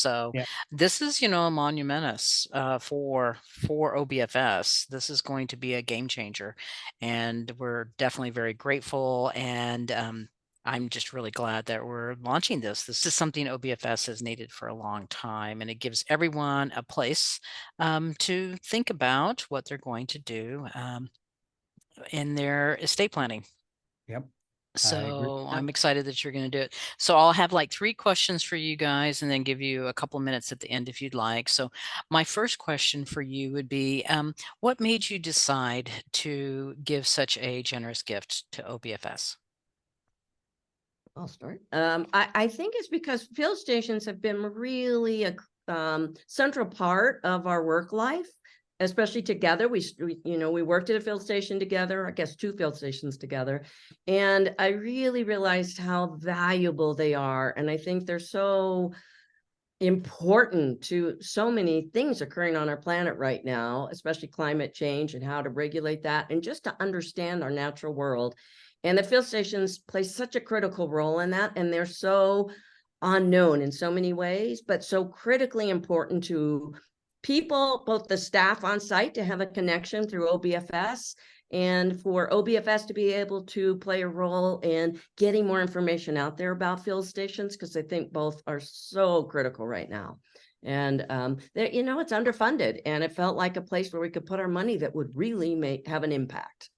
So Yeah. this is, a monumentous for OBFS. This is going to be a game changer, and we're definitely very grateful. And I'm just really glad that we're launching this. This is something OBFS has needed for a long time, and it gives everyone a place to think about what they're going to do in their estate planning. Yep. I agree. So I'm excited that you're going to do it. So I'll have like 3 questions for you guys and then give you a couple minutes at the end if you'd like. So my first question for you would be, what made you decide to give such a generous gift to OBFS? I'll start. I think it's because field stations have been really a central part of our work life, especially together. We worked at a field station together, I guess 2 field stations together. And I really realized how valuable they are. And I think they're so important to so many things occurring on our planet right now, especially climate change and how to regulate that, and just to understand our natural world. And the field stations play such a critical role in that, and they're so unknown in so many ways, but so critically important to people, both the staff on site to have a connection through OBFS, and for OBFS to be able to play a role in getting more information out there about field stations, because I think both are so critical right now. And it's underfunded, and it felt like a place where we could put our money that would really have an impact.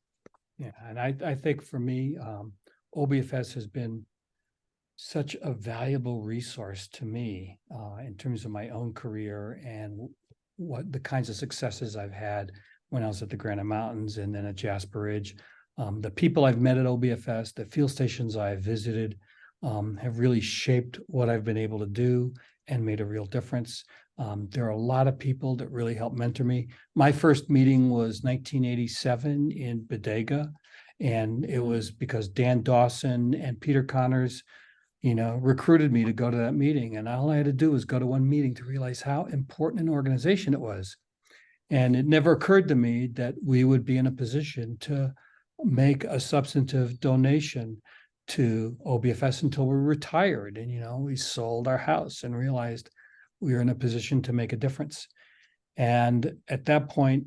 Yeah, and I think for me, OBFS has been such a valuable resource to me in terms of my own career and what the kinds of successes I've had when I was at the Granite Mountains and then at Jasper Ridge. The people I've met at OBFS, the field stations I've visited, have really shaped what I've been able to do and made a real difference. There are a lot of people that really helped mentor me. My first meeting was 1987 in Bodega, and it was because Dan Dawson and Peter Connors, recruited me to go to that meeting. And all I had to do was go to one meeting to realize how important an organization it was. And it never occurred to me that we would be in a position to make a substantive donation to OBFS until we retired. And, we sold our house and realized we were in a position to make a difference. And at that point,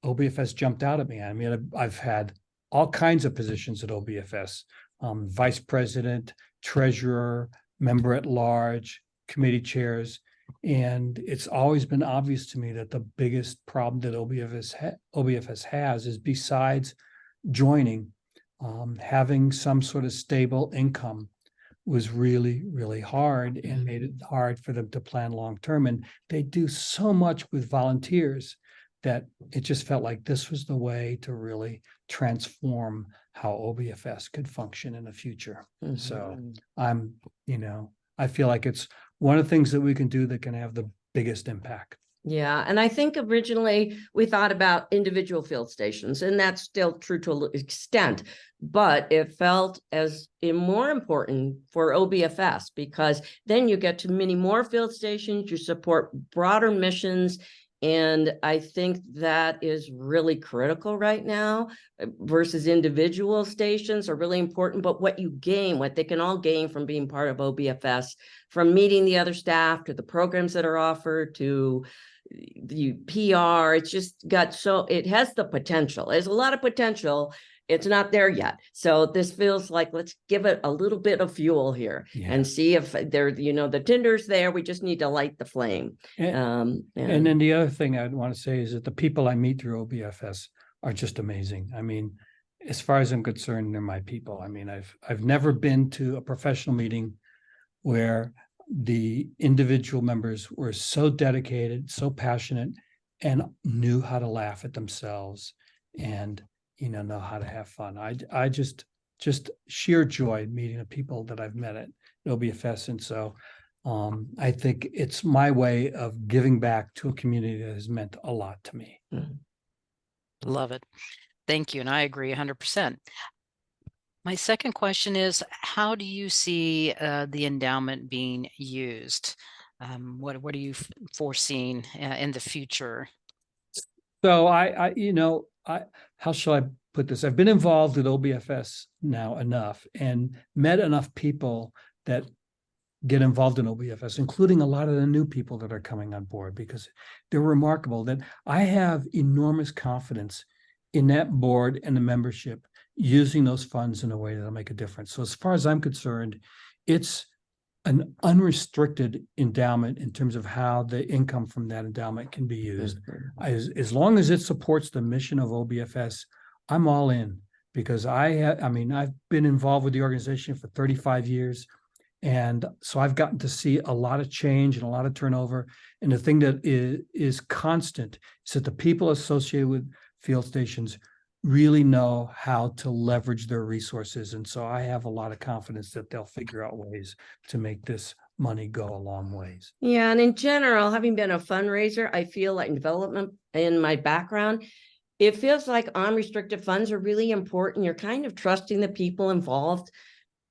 OBFS jumped out at me. I mean, I've had all kinds of positions at OBFS, vice president, treasurer, member at large, committee chairs. And it's always been obvious to me that the biggest problem that OBFS has is, besides joining, having some sort of stable income was really, really hard and made it hard for them to plan long-term. And they do so much with volunteers that it just felt like this was the way to really transform how OBFS could function in the future. Mm-hmm. So I feel like it's one of the things that we can do that can have the biggest impact. Yeah, and I think originally we thought about individual field stations, and that's still true to an extent, but it felt as more important for OBFS, because then you get to many more field stations, you support broader missions, and I think that is really critical right now, versus individual stations are really important, but what they can all gain from being part of OBFS, from meeting the other staff to the programs that are offered to the PR, it's just it has the potential. There's a lot of potential. It's not there yet. So this feels like, let's give it a little bit of fuel here and see if the tinder's there. We just need to light the flame. And then the other thing I'd want to say is that the people I meet through OBFS are just amazing. I mean, as far as I'm concerned, they're my people. I mean, I've never been to a professional meeting where the individual members were so dedicated, so passionate, and knew how to laugh at themselves and know how to have fun. I just sheer joy meeting the people that I've met at OBFS. And so I think it's my way of giving back to a community that has meant a lot to me. Love it. Thank you. And I agree 100%. My second question is, how do you see the endowment being used? What are you foreseeing in the future? So how shall I put this? I've been involved with OBFS now enough and met enough people that get involved in OBFS, including a lot of the new people that are coming on board, because they're remarkable. That I have enormous confidence in that board and the membership using those funds in a way that'll make a difference. So as far as I'm concerned, it's an unrestricted endowment in terms of how the income from that endowment can be used. As long as it supports the mission of OBFS, I'm all in, because I mean, I've been involved with the organization for 35 years. And so I've gotten to see a lot of change and a lot of turnover. And the thing that is constant is that the people associated with field stations really know how to leverage their resources. And so I have a lot of confidence that they'll figure out ways to make this money go a long ways. Yeah, and in general, having been a fundraiser, I feel like in development in my background, it feels like unrestricted funds are really important. You're kind of trusting the people involved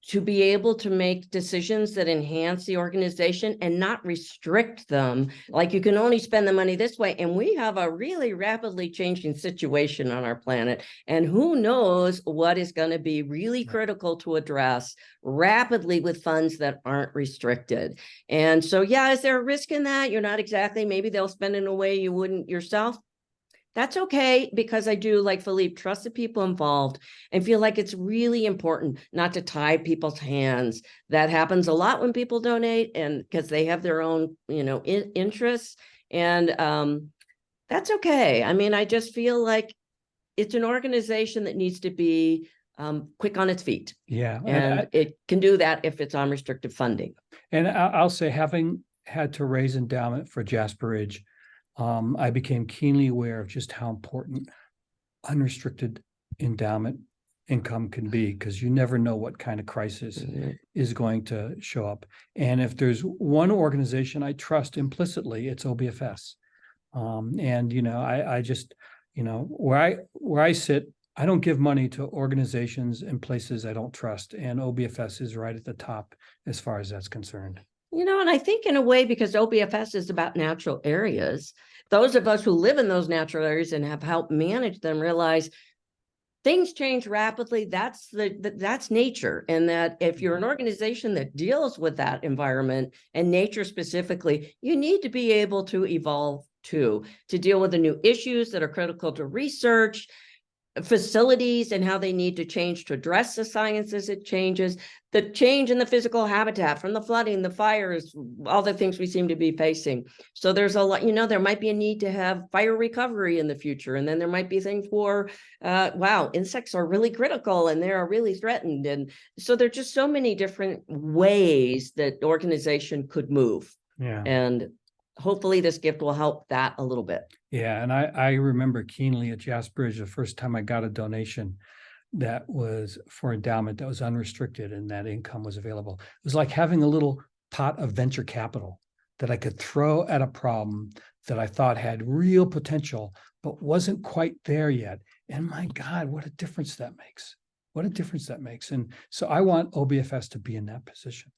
to be able to make decisions that enhance the organization and not restrict them. Like, you can only spend the money this way. And we have a really rapidly changing situation on our planet. And who knows what is going to be really critical to address rapidly with funds that aren't restricted. And so, yeah, is there a risk in that? You're not exactly, maybe they'll spend it in a way you wouldn't yourself. That's okay, because I do, like Philippe, trust the people involved and feel like it's really important not to tie people's hands. That happens a lot when people donate, and because they have their own, interests. And that's okay. I mean, I just feel like it's an organization that needs to be quick on its feet. Yeah. And it can do that if it's unrestricted funding. And I'll say, having had to raise endowment for Jasper Ridge, I became keenly aware of just how important unrestricted endowment income can be, because you never know what kind of crisis is going to show up. And if there's one organization I trust implicitly, it's OBFS. And I just, where I sit, I don't give money to organizations and places I don't trust, and OBFS is right at the top as far as that's concerned. And I think in a way, because OBFS is about natural areas, those of us who live in those natural areas and have helped manage them realize things change rapidly. That's nature. And that if you're an organization that deals with that environment and nature specifically, you need to be able to evolve too, to deal with the new issues that are critical to research, facilities and how they need to change to address the science as it changes, the change in the physical habitat from the flooding, the fires, all the things we seem to be facing. So there's a lot, there might be a need to have fire recovery in the future. And then there might be things for, insects are really critical and they are really threatened. And so there's just so many different ways that organization could move. Yeah. And hopefully this gift will help that a little bit. Yeah. And I remember keenly at Jasper Ridge, the first time I got a donation that was for endowment that was unrestricted and that income was available. It was like having a little pot of venture capital that I could throw at a problem that I thought had real potential, but wasn't quite there yet. And my God, what a difference that makes. What a difference that makes. And so I want OBFS to be in that position.